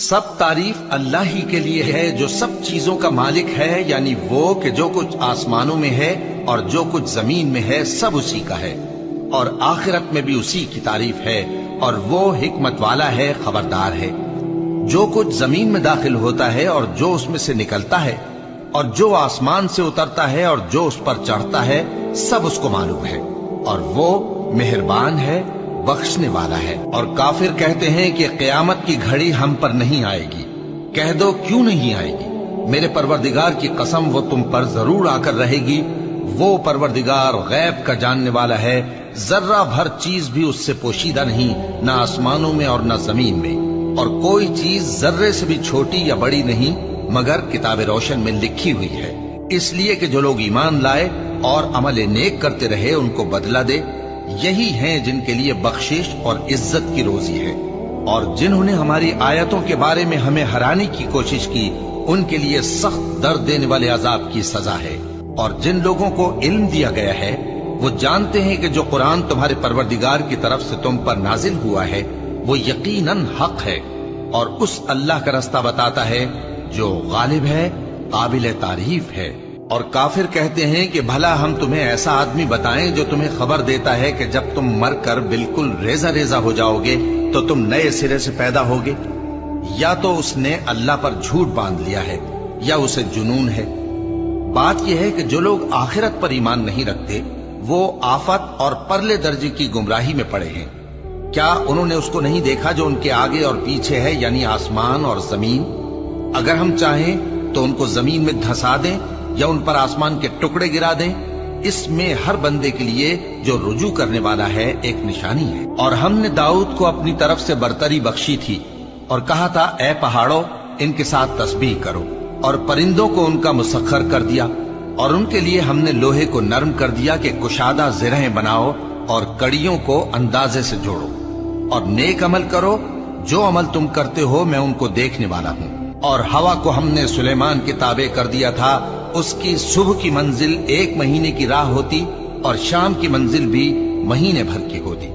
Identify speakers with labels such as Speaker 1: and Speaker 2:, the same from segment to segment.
Speaker 1: سب تعریف اللہ ہی کے لیے ہے جو سب چیزوں کا مالک ہے، یعنی وہ کہ جو کچھ آسمانوں میں ہے اور جو کچھ زمین میں ہے سب اسی کا ہے، اور آخرت میں بھی اسی کی تعریف ہے، اور وہ حکمت والا ہے، خبردار ہے۔ جو کچھ زمین میں داخل ہوتا ہے اور جو اس میں سے نکلتا ہے، اور جو آسمان سے اترتا ہے اور جو اس پر چڑھتا ہے، سب اس کو معلوم ہے، اور وہ مہربان ہے، بخشنے والا ہے۔ اور کافر کہتے ہیں کہ قیامت کی گھڑی ہم پر نہیں آئے گی۔ کہہ دو کیوں نہیں آئے گی؟ میرے پروردگار کی قسم وہ تم پر ضرور آ کر رہے گی۔ وہ پروردگار غیب کا جاننے والا ہے، ذرہ بھر چیز بھی اس سے پوشیدہ نہیں، نہ آسمانوں میں اور نہ زمین میں، اور کوئی چیز ذرے سے بھی چھوٹی یا بڑی نہیں مگر کتاب روشن میں لکھی ہوئی ہے، اس لیے کہ جو لوگ ایمان لائے اور عمل نیک کرتے رہے ان کو بدلہ دے۔ یہی ہیں جن کے لیے بخشش اور عزت کی روزی ہے، اور جنہوں نے ہماری آیتوں کے بارے میں ہمیں ہرانے کی کوشش کی ان کے لیے سخت درد دینے والے عذاب کی سزا ہے۔ اور جن لوگوں کو علم دیا گیا ہے وہ جانتے ہیں کہ جو قرآن تمہارے پروردگار کی طرف سے تم پر نازل ہوا ہے وہ یقیناً حق ہے، اور اس اللہ کا رستہ بتاتا ہے جو غالب ہے، قابل تعریف ہے۔ اور کافر کہتے ہیں کہ بھلا ہم تمہیں ایسا آدمی بتائیں جو تمہیں خبر دیتا ہے کہ جب تم مر کر بالکل ریزہ ریزہ ہو جاؤ گے تو تم نئے سرے سے پیدا ہوگے؟ یا تو اس نے اللہ پر جھوٹ باندھ لیا ہے یا اسے جنون ہے۔ بات یہ ہے کہ جو لوگ آخرت پر ایمان نہیں رکھتے وہ آفت اور پرلے درجے کی گمراہی میں پڑے ہیں۔ کیا انہوں نے اس کو نہیں دیکھا جو ان کے آگے اور پیچھے ہے، یعنی آسمان اور زمین؟ اگر ہم چاہیں تو ان کو زمین میں دھسا دیں یا ان پر آسمان کے ٹکڑے گرا دیں، اس میں ہر بندے کے لیے جو رجوع کرنے والا ہے ایک نشانی ہے۔ اور ہم نے داؤد کو اپنی طرف سے برتری بخشی تھی اور کہا تھا اے پہاڑوں ان کے ساتھ تسبیح کرو، اور پرندوں کو ان کا مسخر کر دیا، اور ان کے لیے ہم نے لوہے کو نرم کر دیا کہ کشادہ زرہیں بناؤ اور کڑیوں کو اندازے سے جوڑو، اور نیک عمل کرو، جو عمل تم کرتے ہو میں ان کو دیکھنے والا ہوں۔ اور ہوا کو ہم نے سلیمان کے تابع کر دیا تھا، اس کی صبح کی منزل 1 مہینے کی راہ ہوتی اور شام کی منزل بھی مہینے بھر کی ہوتی۔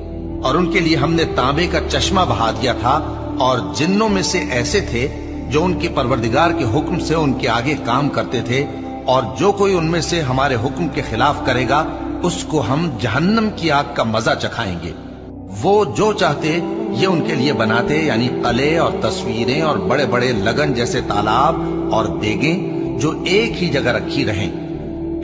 Speaker 1: اور ان کے لیے ہم نے تانبے کا چشمہ بہا دیا تھا، اور جنوں میں سے ایسے تھے جو ان کے پروردگار کے حکم سے ان کے آگے کام کرتے تھے، اور جو کوئی ان میں سے ہمارے حکم کے خلاف کرے گا اس کو ہم جہنم کی آگ کا مزہ چکھائیں گے۔ وہ جو چاہتے یہ ان کے لیے بناتے، یعنی قلعے اور تصویریں اور بڑے بڑے لگن جیسے تالاب اور دیگیں جو ایک ہی جگہ رکھی رہیں۔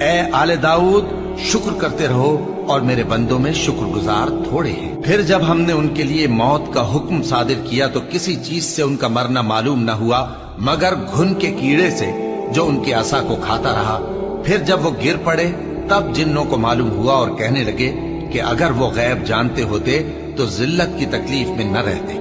Speaker 1: اے آل داؤد شکر کرتے رہو، اور میرے بندوں میں شکر گزار تھوڑے ہیں۔ پھر جب ہم نے ان کے لیے موت کا حکم صادر کیا تو کسی چیز سے ان کا مرنا معلوم نہ ہوا مگر گھن کے کیڑے سے جو ان کے عصا کو کھاتا رہا۔ پھر جب وہ گر پڑے تب جنوں کو معلوم ہوا اور کہنے لگے کہ اگر وہ غیب جانتے ہوتے تو ذلت کی تکلیف میں نہ رہتے۔